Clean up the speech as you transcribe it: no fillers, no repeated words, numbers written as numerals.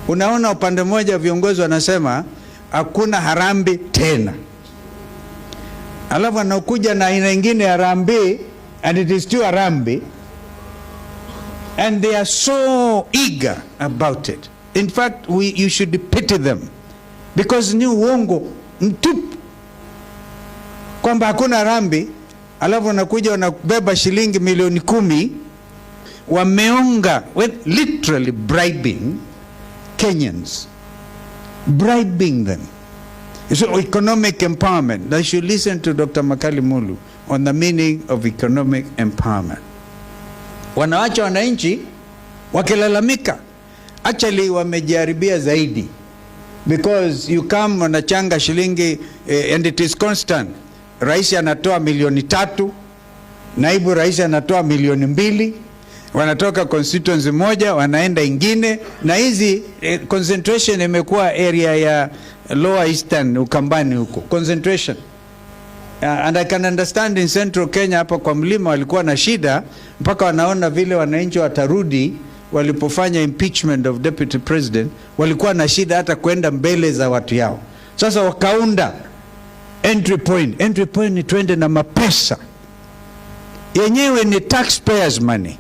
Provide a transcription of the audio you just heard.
Unaona upande mmoja viongozi wanasema hakuna harambee tena, alafu anakuja na aina nyingine ya harambee, and it is still harambee, and they are so eager about it. In fact, you should pity them, because ni uongo mtupu kwamba hakuna harambee, alafu wanakuja wanabeba shilingi milioni 10 wameonga, literally bribing Kenyans, bribing them. So economic empowerment. They should listen to Dr. Makali Mulu on the meaning of economic empowerment. Wanaacha wananchi wakilalamika. Actually wamejaribia zaidi, because you come wanachanga shilingi and it is constant. Rais anatoa milioni 3, naibu rais anatoa milioni 2, wanatoka constituency moja wanaenda ingine, na hizi concentration imekuwa area ya Lower Eastern, Ukambani huko concentration. And I can understand in Central Kenya hapa kwa mlima walikuwa na shida, mpaka wanaona vile wananchi watarudi. Walipofanya impeachment of deputy president walikuwa na shida hata kwenda mbele za watu yao. Sasa wakaunda entry point ni twende na mapesa yenyewe, ni taxpayers money.